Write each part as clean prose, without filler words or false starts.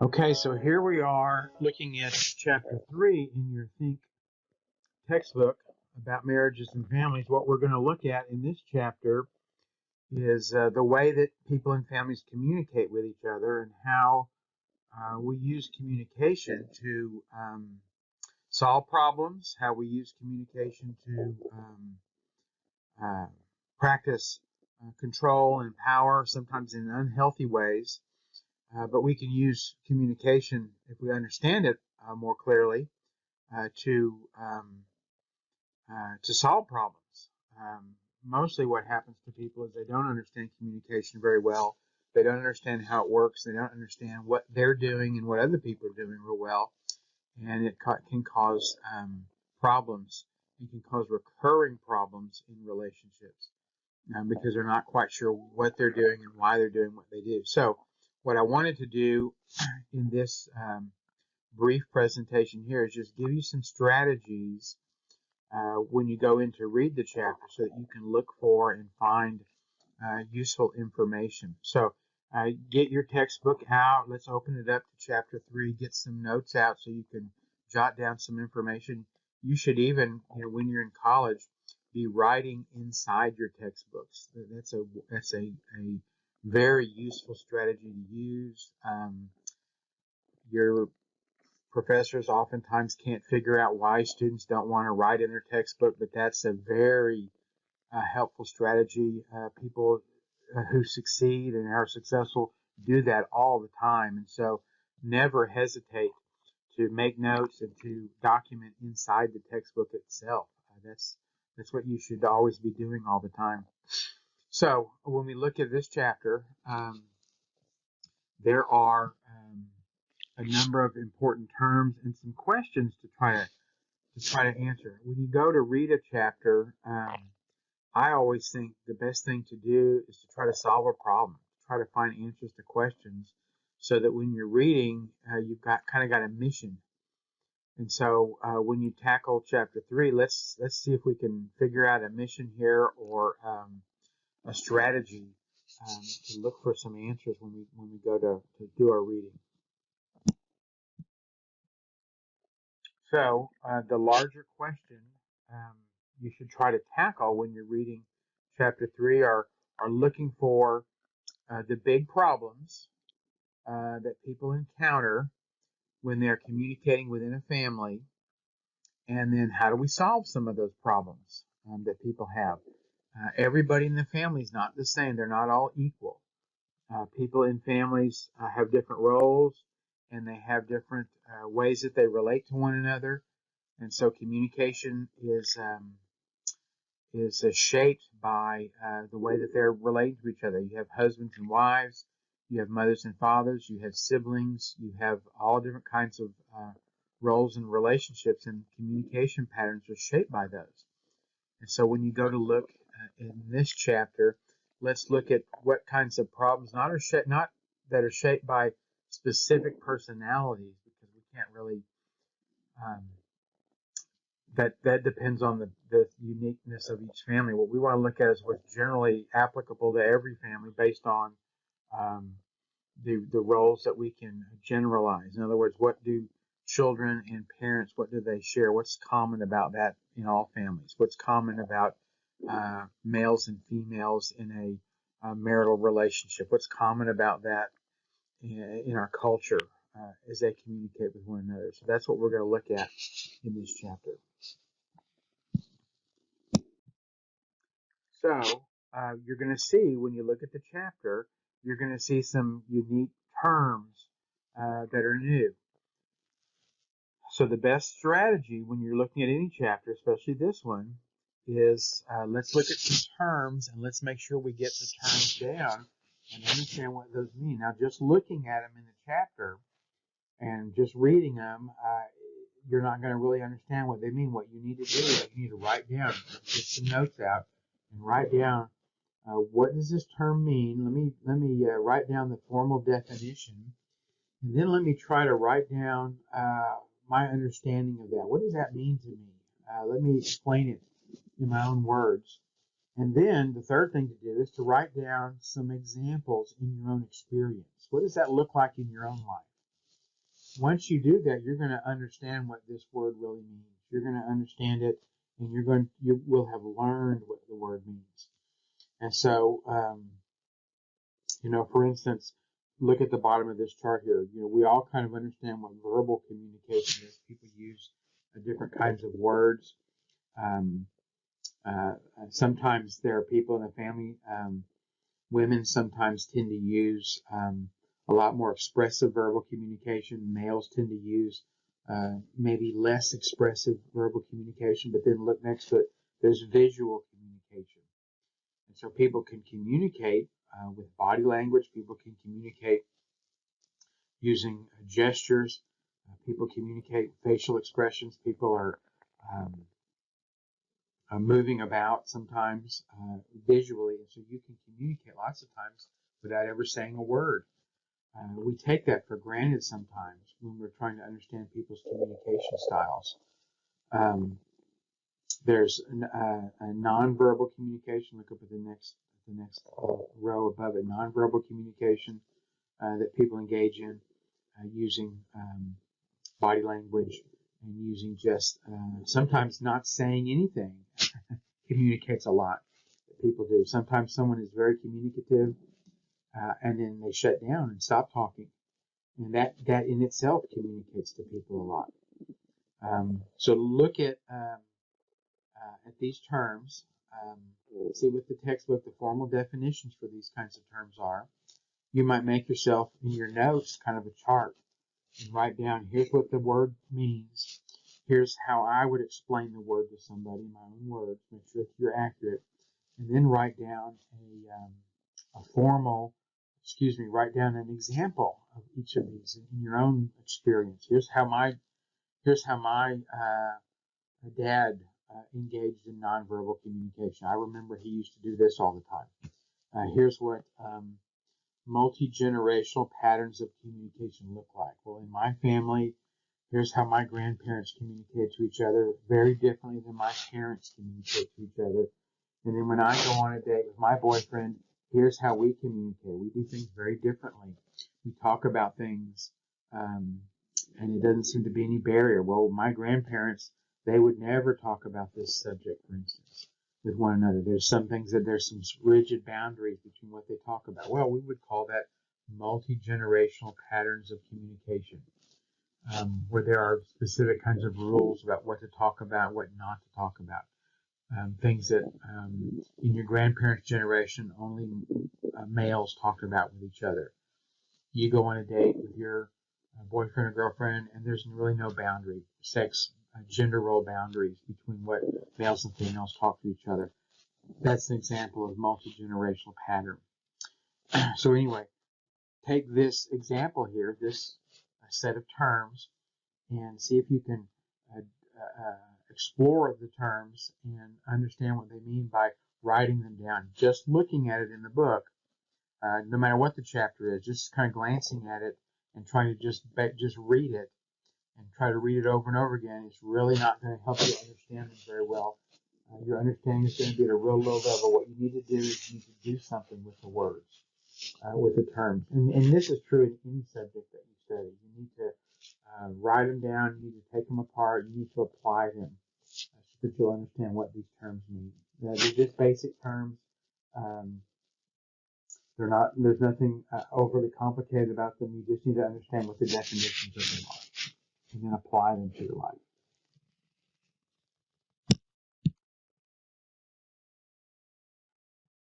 Okay, so here we are looking at chapter 3 in your Think textbook about marriages and families. What we're going to look at in this chapter is the way that people and families communicate with each other and how we use communication to solve problems, how we use communication to practice control and power, sometimes in unhealthy ways. But we can use communication, if we understand it more clearly, to solve problems. Mostly what happens to people is they don't understand communication very well. They don't understand how it works. They don't understand what they're doing and what other people are doing real well. And it can cause problems. It can cause recurring problems in relationships because they're not quite sure what they're doing and why they're doing what they do. So what I wanted to do in this brief presentation here is just give you some strategies when you go in to read the chapter so that you can look for and find useful information. So get your textbook out. Let's open it up to chapter 3. Get some notes out so you can jot down some information. You should even, when you're in college, be writing inside your textbooks. That's a very useful strategy to use. Your professors oftentimes can't figure out why students don't want to write in their textbook, but that's a very helpful strategy. People who succeed and are successful do that all the time, and so never hesitate to make notes and to document inside the textbook itself. That's what you should always be doing all the time. So when we look at this chapter, there are a number of important terms and some questions to try to answer. When you go to read a chapter, I always think the best thing to do is to try to solve a problem, try to find answers to questions, so that when you're reading, you've got a mission. And so when you tackle chapter 3, let's see if we can figure out a mission here or a strategy to look for some answers when we go to do our reading. So the larger question you should try to tackle when you're reading chapter 3 are looking for the big problems that people encounter when they're communicating within a family, and then how do we solve some of those problems that people have. Everybody in the family is not the same. They're not all equal. People in families have different roles, and they have different ways that they relate to one another. And so communication is shaped by the way that they're relating to each other. You have husbands and wives, you have mothers and fathers, you have siblings, you have all different kinds of roles and relationships, and communication patterns are shaped by those. And so when you go to look in this chapter, let's look at what kinds of problems not that are shaped by specific personalities, because we can't really that depends on the uniqueness of each family. What we want to look at is what's generally applicable to every family based on the roles that we can generalize. In other words, what do children and parents, what do they share? What's common about that in all families? What's common about males and females in a marital relationship? What's common about that in our culture as they communicate with one another? So that's what we're going to look at in this chapter. So you're going to see, when you look at the chapter, you're going to see some unique terms that are new. So the best strategy when you're looking at any chapter, especially this one, is let's look at some terms and let's make sure we get the terms down and understand what those mean. Now, just looking at them in the chapter and just reading them, you're not going to really understand what they mean. What you need to do is you need to write down, get some notes out, and write down what does this term mean. Let me write down the formal definition, and then let me try to write down my understanding of that. What does that mean to me? Let me explain it in my own words. And then the third thing to do is to write down some examples in your own experience. What does that look like in your own life? Once you do that, you're going to understand what this word really means. You're going to understand it, and you will have learned what the word means. And so, for instance, look at the bottom of this chart here. We all kind of understand what verbal communication is. People use different kinds of words. Um, Sometimes there are people in the family. Women sometimes tend to use a lot more expressive verbal communication. Males tend to use maybe less expressive verbal communication. But then look next to it. There's visual communication. And so people can communicate with body language. People can communicate using gestures. People communicate with facial expressions. People are moving about sometimes visually. And so you can communicate lots of times without ever saying a word. We take that for granted sometimes when we're trying to understand people's communication styles. There's a nonverbal communication. Look up at the next row above it. Nonverbal communication that people engage in using body language and using just sometimes not saying anything communicates a lot. That people do. Sometimes someone is very communicative and then they shut down and stop talking, and that in itself communicates to people a lot. So look at these terms. See what the textbook, the formal definitions for these kinds of terms are. You might make yourself in your notes kind of a chart and write down, here's what the word means. Here's how I would explain the word to somebody in my own words. Make sure you're accurate. And then write down write down an example of each of these in your own experience. Here's how my dad engaged in nonverbal communication. I remember he used to do this all the time. Here's what multi-generational patterns of communication look like. Well, in my family, here's how my grandparents communicate to each other, very differently than my parents communicate to each other. And then when I go on a date with my boyfriend, here's how we communicate. We do things very differently. We talk about things, and it doesn't seem to be any barrier. Well, my grandparents, they would never talk about this subject, for instance, with one another. There's some rigid boundaries between what they talk about. Well, we would call that multi-generational patterns of communication, where there are specific kinds of rules about what to talk about, what not to talk about. Things that in your grandparents' generation only males talked about with each other. You go on a date with your boyfriend or girlfriend, and there's really no boundary, gender role boundaries between what males and females talk to each other. That's an example of multi-generational pattern. So anyway, take this example here, this set of terms, and see if you can explore the terms and understand what they mean by writing them down. Just looking at it in the book, no matter what the chapter is, just kind of glancing at it and trying to just read it and try to read it over and over again, it's really not going to help you understand them very well. Your understanding is going to be at a real low level. What you need to do is you need to do something with the words, with the terms. And this is true in any subject that you study. You need to write them down. You need to take them apart. You need to apply them so that you'll understand what these terms mean. They're just basic terms. There's nothing overly complicated about them. You just need to understand what the definitions of them are and then apply them to your life.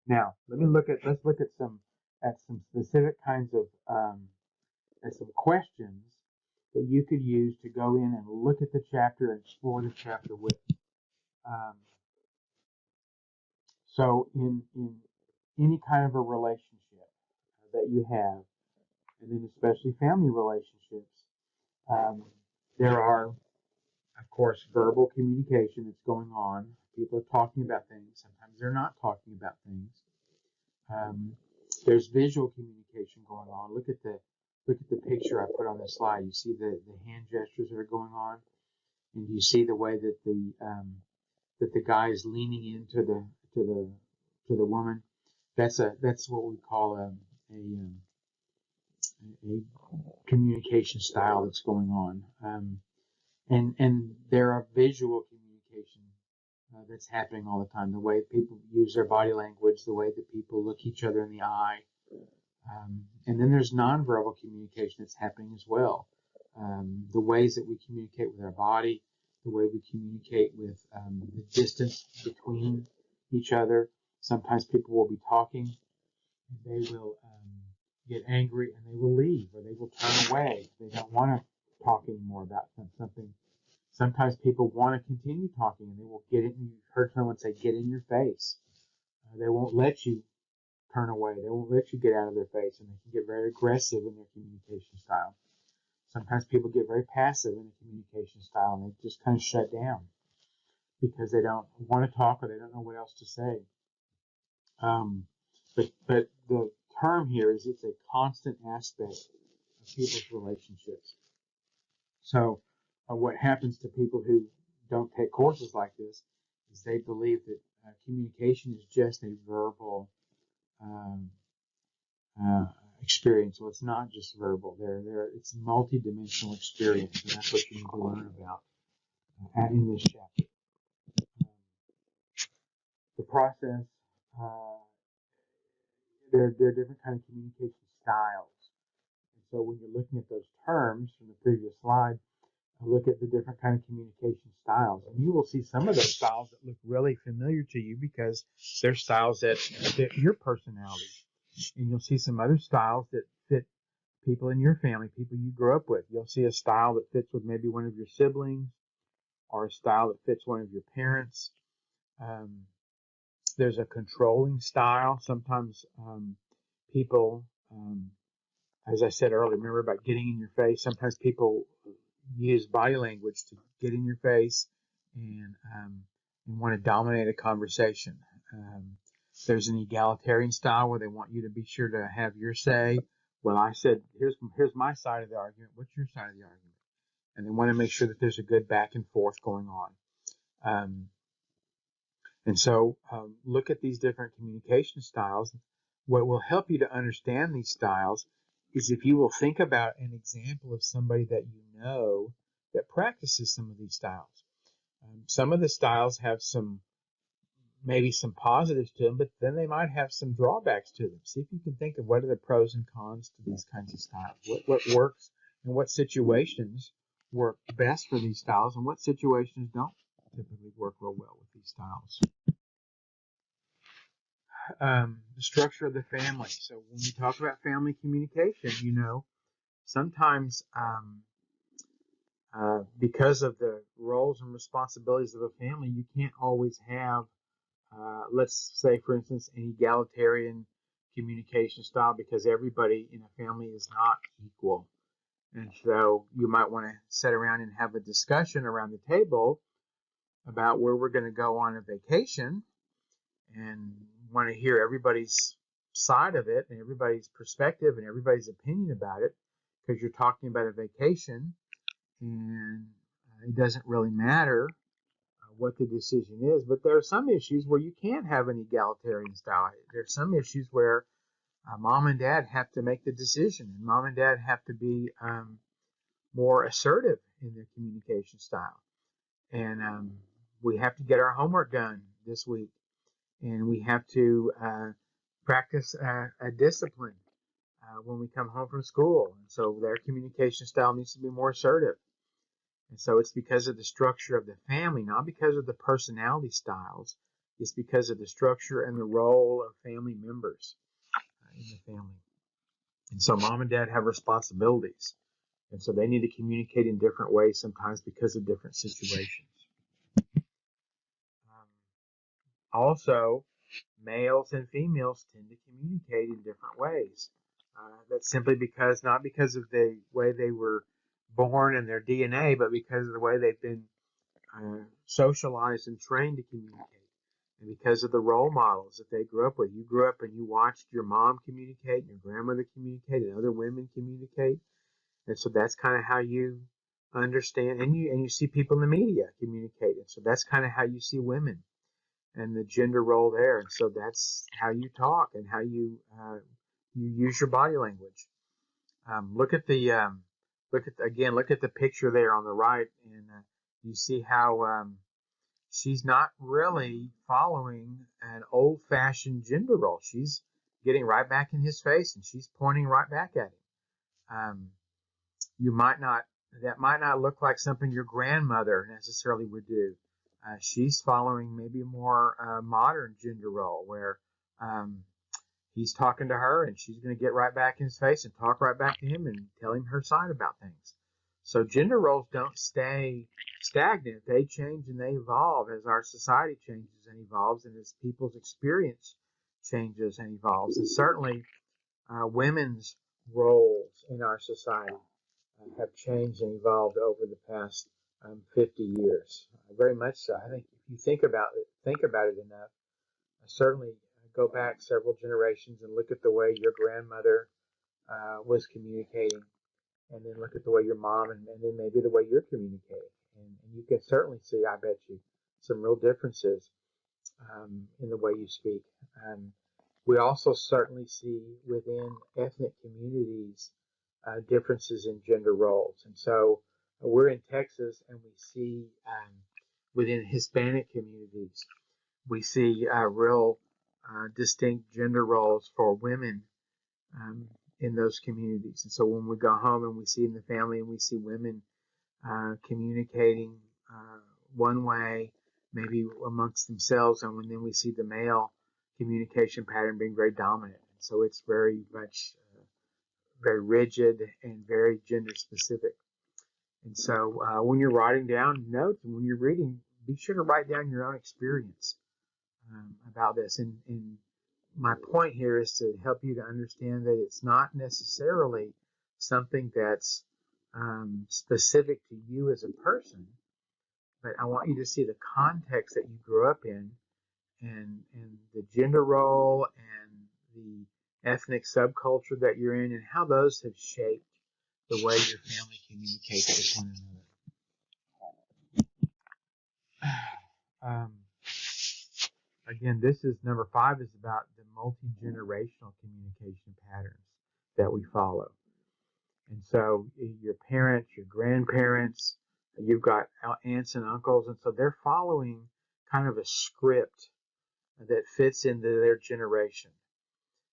Now, let's look at some specific kinds of at some questions that you could use to go in and look at the chapter and explore the chapter with. So in any kind of a relationship that you have, and then especially family relationships, there are, of course, verbal communication that's going on. People are talking about things. Sometimes they're not talking about things. There's visual communication going on. Look at the picture I put on the slide. You see the hand gestures that are going on. And you see the way that the guy is leaning into the woman. That's what we call a communication style that's going on. And there are visual communication that's happening all the time. The way people use their body language, the way that people look each other in the eye. And then there's nonverbal communication that's happening as well. The ways that we communicate with our body, the way we communicate with the distance between each other. Sometimes people will be talking, and they will get angry, and they will leave, or they will turn away. They don't want to talk anymore about something. Sometimes people want to continue talking, and they will get it. You've heard someone say, "Get in your face." They won't let you turn away. They won't let you get out of their face, and they can get very aggressive in their communication style. Sometimes people get very passive in the communication style, and they just kind of shut down because they don't want to talk or they don't know what else to say. But the term here is it's a constant aspect of people's relationships. So what happens to people who don't take courses like this is they believe that communication is just a verbal experience. Well, it's not just verbal. It's a multi-dimensional experience, and that's what you need to learn about in this chapter. The process, there are different kinds of communication styles. And so when you're looking at those terms from the previous slide, look at the different kind of communication styles. And you will see some of those styles that look really familiar to you because they're styles that fit your personality. And you'll see some other styles that fit people in your family, people you grew up with. You'll see a style that fits with maybe one of your siblings or a style that fits one of your parents. There's a controlling style. Sometimes people, as I said earlier, remember about getting in your face. Sometimes people use body language to get in your face and want to dominate a conversation. There's an egalitarian style where they want you to be sure to have your say. Well, I said, here's my side of the argument. What's your side of the argument? And they want to make sure that there's a good back and forth going on. And so look at these different communication styles. What will help you to understand these styles is if you will think about an example of somebody that you know that practices some of these styles. Some of the styles have maybe some positives to them, but then they might have some drawbacks to them. See if you can think of what are the pros and cons to these kinds of styles. What works and what situations work best for these styles and what situations don't typically work real well with these styles. The structure of the family. So when we talk about family communication, sometimes because of the roles and responsibilities of a family, you can't always have, let's say, for instance, an egalitarian communication style because everybody in a family is not equal. And so you might want to sit around and have a discussion around the table about where we're going to go on a vacation and want to hear everybody's side of it and everybody's perspective and everybody's opinion about it because you're talking about a vacation and it doesn't really matter what the decision is. But there are some issues where you can't have an egalitarian style. There are some issues where mom and dad have to make the decision and mom and dad have to be more assertive in their communication style. And we have to get our homework done this week. And we have to practice a discipline when we come home from school. And so their communication style needs to be more assertive. And so it's because of the structure of the family, not because of the personality styles. It's because of the structure and the role of family members in the family. And so mom and dad have responsibilities. And so they need to communicate in different ways sometimes because of different situations. Also, males and females tend to communicate in different ways. That's simply not because of the way they were born and their DNA, but because of the way they've been socialized and trained to communicate. And because of the role models that they grew up with. You grew up and you watched your mom communicate, your grandmother communicate, and other women communicate. And so that's kind of how you understand, and you see people in the media communicating. So that's kind of how you see women and the gender role there. And so that's how you talk and how you use your body language. Look at the picture there on the right, and you see how she's not really following an old-fashioned gender role. She's getting right back in his face, and she's pointing right back at him. You might not That might not look like something your grandmother necessarily would do. She's following maybe a more modern gender role where um, he's talking to her and she's going to get right back in his face and talk right back to him and tell him her side about things. So gender roles don't stay stagnant. They change and they evolve as our society changes and evolves and as people's experience changes and evolves. And certainly women's roles in our society have changed and evolved over the past 50 years. Very much so. I think if you think about it enough, certainly go back several generations and look at the way your grandmother was communicating, and then look at the way your mom, and then maybe the way you're communicating. And you can certainly see, I bet you, some real differences in the way you speak. We also certainly see within ethnic communities differences in gender roles. And so we're in Texas, and we see within Hispanic communities, we see real distinct gender roles for women um, in those communities. And so when we go home and we see in the family and we see women communicating one way, maybe amongst themselves, and then we see the male communication pattern being very dominant. And so it's very much very rigid and very gender specific. And so when you're writing down notes and when you're reading, be sure to write down your own experience about this. And my point here is to help you to understand that it's not necessarily something that's specific to you as a person, but I want you to see the context that you grew up in and the gender role and the ethnic subculture that you're in and how those have shaped the way your family communicates with one another. Again, this is number 5 is about the multi-generational communication patterns that we follow. And so your parents, your grandparents, you've got aunts and uncles, and so they're following kind of a script that fits into their generation.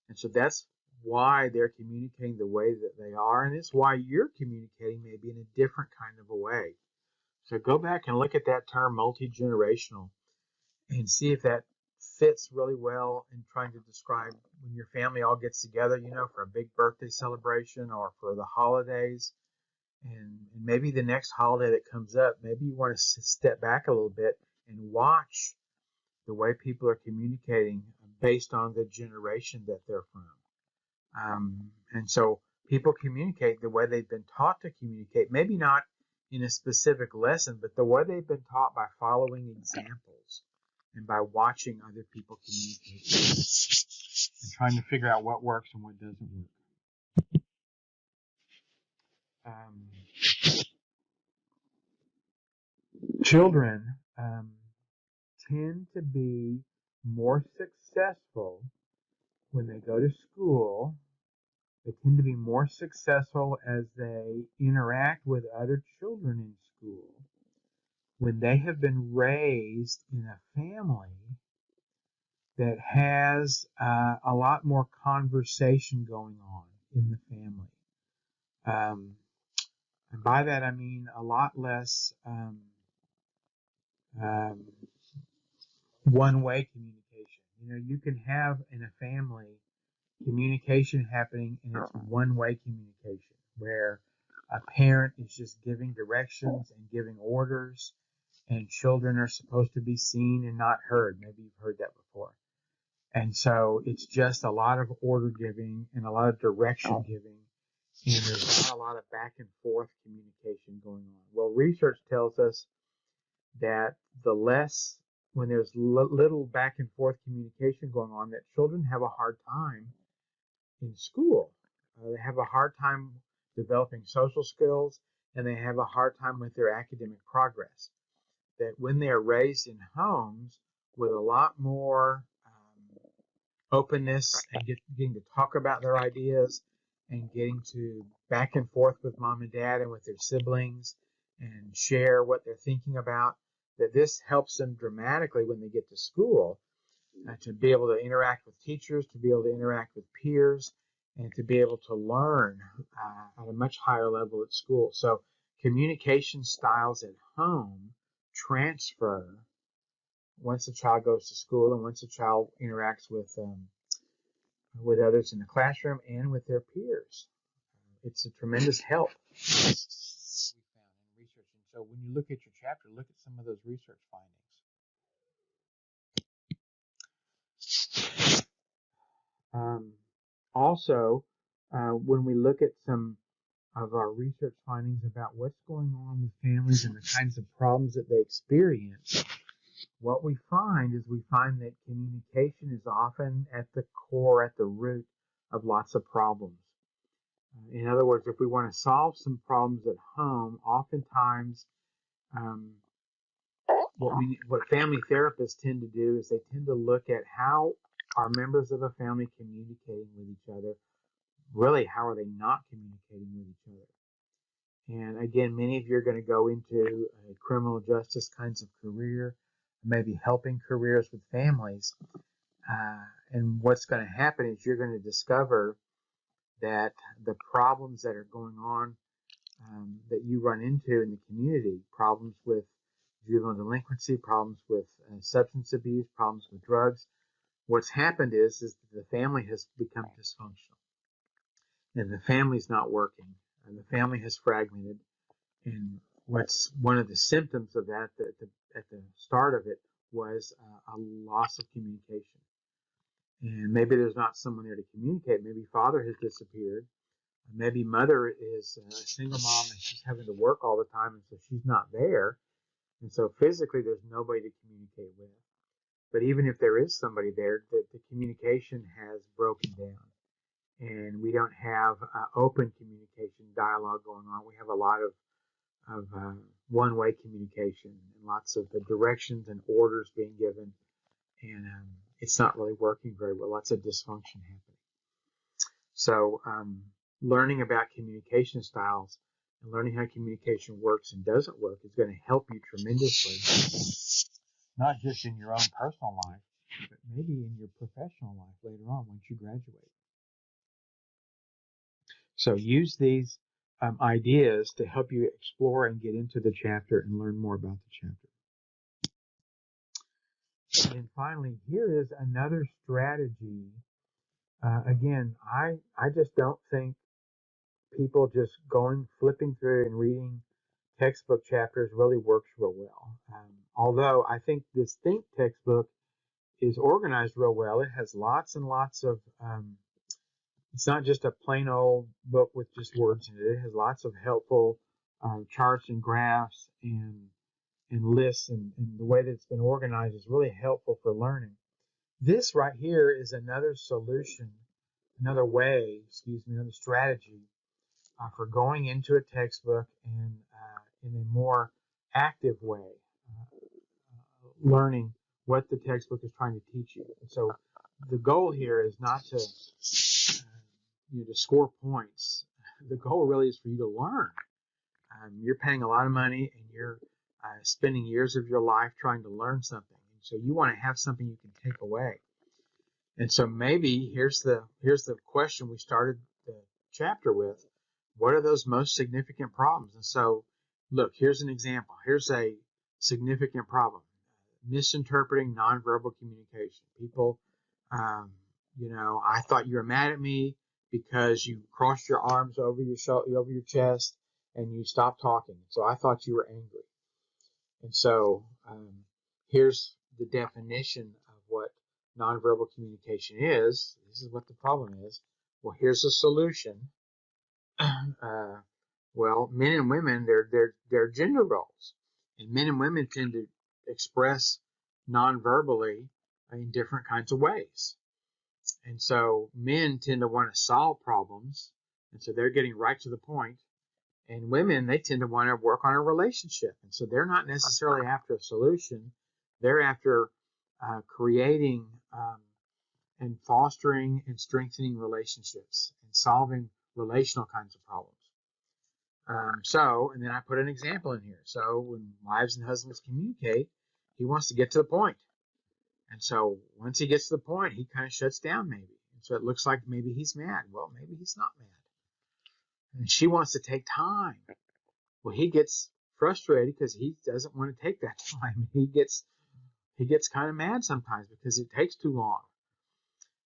And so that's why they're communicating the way that they are, and it's why you're communicating maybe in a different kind of a way. So go back and look at that term multi-generational and see if that fits really well in trying to describe when your family all gets together, for a big birthday celebration or for the holidays. And maybe the next holiday that comes up, maybe you want to step back a little bit and watch the way people are communicating based on the generation that they're from. And so people communicate the way they've been taught to communicate, maybe not in a specific lesson, but the way they've been taught by following examples and by watching other people communicate and trying to figure out what works and what doesn't work. Children tend to be more successful when they go to school. They tend to be more successful as they interact with other children in school when they have been raised in a family that has a lot more conversation going on in the family. And by that I mean a lot less one-way communication. You can have in a family communication happening and it's one-way communication where a parent is just giving directions and giving orders and children are supposed to be seen and not heard. Maybe you've heard that before. And so it's just a lot of order giving and a lot of direction giving, and there's not a lot of back and forth communication going on. Well, research tells us that when there's little back and forth communication going on, that children have a hard time in school. They have a hard time developing social skills, and they have a hard time with their academic progress. That when they are raised in homes with a lot more openness and getting to talk about their ideas and getting to back and forth with mom and dad and with their siblings and share what they're thinking about, that this helps them dramatically when they get to school to be able to interact with teachers, to be able to interact with peers, and to be able to learn at a much higher level at school. So communication styles at home transfer once a child goes to school and once a child interacts with others in the classroom and with their peers. It's a tremendous help we found in researching. So when you look at your chapter, look at some of those research findings. Also, when we look at some of our research findings about what's going on with families and the kinds of problems that they experience, what we find that communication is often at the core, at the root of lots of problems. In other words, if we want to solve some problems at home, oftentimes what family therapists tend to do is they tend to look at how are members of a family communicating with each other. Really, how are they not communicating with each other? And again, many of you are going to go into a criminal justice kinds of career, maybe helping careers with families. And what's going to happen is you're going to discover that the problems that are going on that you run into in the community, problems with juvenile delinquency, problems with substance abuse, problems with drugs, what's happened is that the family has become dysfunctional. And the family's not working, and the family has fragmented. And what's one of the symptoms of that at the start of it was a loss of communication. And maybe there's not someone there to communicate. Maybe father has disappeared. Maybe mother is a single mom and she's having to work all the time, and so she's not there. And so physically there's nobody to communicate with. But even if there is somebody there, the communication has broken down. And we don't have open communication dialogue going on. We have a lot of one-way communication and lots of directions and orders being given. And it's not really working very well. Lots of dysfunction happening. So learning about communication styles and learning how communication works and doesn't work is going to help you tremendously, not just in your own personal life, but maybe in your professional life later on once you graduate. So use these ideas to help you explore and get into the chapter and learn more about the chapter. And finally, here is another strategy. Again, I just don't think people just flipping through and reading textbook chapters really works real well. Although I think this Think textbook is organized real well. It has lots and lots of it's not just a plain old book with just words in it. It has lots of helpful charts and graphs and lists, and the way that it's been organized is really helpful for learning. This right here is another solution, another strategy for going into a textbook and in a more active way, learning what the textbook is trying to teach you. And so the goal here is not to to score points. The goal really is for you to learn. You're paying a lot of money and you're spending years of your life trying to learn something. And so you want to have something you can take away. And so maybe here's the question we started the chapter with. What are those most significant problems? And so, look, here's an example. Here's a significant problem. Misinterpreting nonverbal communication. People, I thought you were mad at me because you crossed your arms over your chest and you stopped talking. So I thought you were angry. And so here's the definition of what nonverbal communication is. This is what the problem is. Well, here's a solution. Well, men and women, they're gender roles, and men and women tend to express non-verbally in different kinds of ways. And so men tend to want to solve problems, and so they're getting right to the point, And women, they tend to want to work on a relationship. And so they're not necessarily after a solution. They're after creating and fostering and strengthening relationships and solving relational kinds of problems. And then I put an example in here. So when wives and husbands communicate, he wants to get to the point. And so once he gets to the point, he kind of shuts down maybe. And so it looks like maybe he's mad. Well, maybe he's not mad. And she wants to take time. Well, he gets frustrated because he doesn't want to take that time. He gets kind of mad sometimes because it takes too long.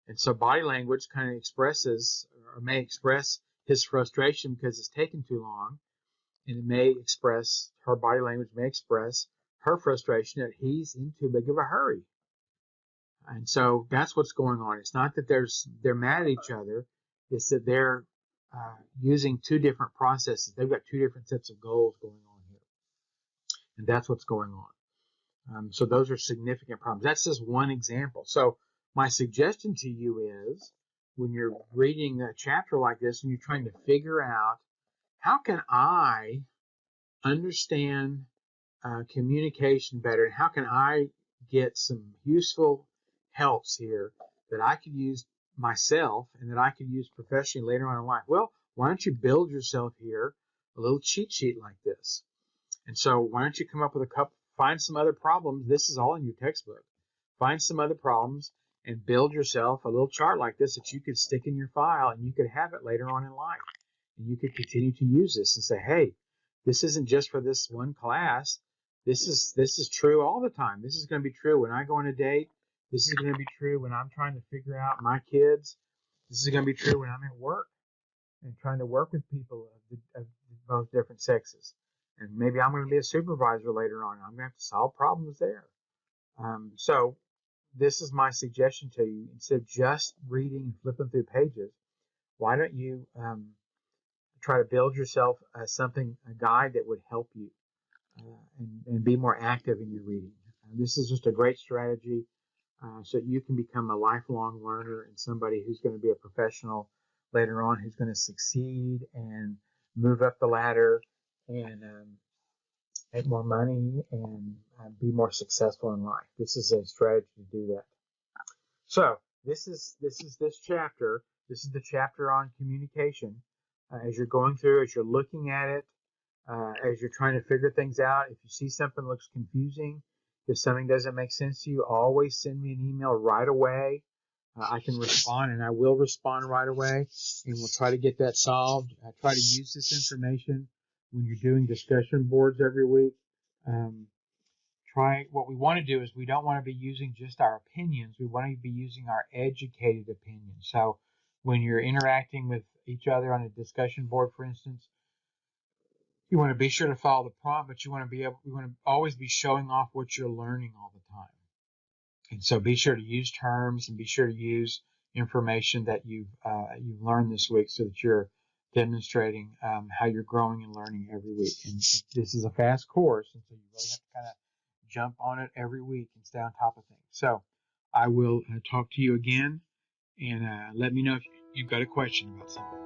And so body language kind of expresses or may express his frustration because it's taken too long. And it may express, her body language may express her frustration that he's in too big of a hurry. And so that's what's going on. It's not that they're mad at each other. It's that they're using two different processes. They've got two different sets of goals going on here. And that's what's going on. So those are significant problems. That's just one example. So my suggestion to you is when you're reading a chapter like this and you're trying to figure out how can I understand communication better, and how can I get some useful helps here that I could use myself and that I could use professionally later on in life? Well, why don't you build yourself here a little cheat sheet like this? And so why don't you come up with find some other problems. This is all in your textbook. Find some other problems and build yourself a little chart like this that you could stick in your file, and you could have it later on in life. And you could continue to use this and say, hey, this isn't just for this one class. This is true all the time. This is going to be true when I go on a date. This is going to be true when I'm trying to figure out my kids. This is going to be true when I'm at work and trying to work with people of both different sexes. And maybe I'm going to be a supervisor later on. I'm going to have to solve problems there. So this is my suggestion to you. Instead of just reading and flipping through pages, why don't you try to build yourself a guide that would help you and be more active in your reading. This is just a great strategy so that you can become a lifelong learner and somebody who's going to be a professional later on, who's going to succeed and move up the ladder and make more money and be more successful in life. This is a strategy to do that. So this is this chapter. This is the chapter on communication. As you're going through, as you're looking at it, as you're trying to figure things out, if you see something that looks confusing, if something doesn't make sense to you, always send me an email right away. I can respond, and I will respond right away, and we'll try to get that solved. I try to use this information when you're doing discussion boards every week. What we want to do is we don't want to be using just our opinions. We want to be using our educated opinions. So when you're interacting with each other on a discussion board, for instance, you want to be sure to follow the prompt, but you want to always be showing off what you're learning all the time. And so be sure to use terms and be sure to use information that you've learned this week so that you're demonstrating how you're growing and learning every week. And this is a fast course, and so you really have to kind of jump on it every week and stay on top of things. So I will talk to you again, and let me know if you've got a question about something.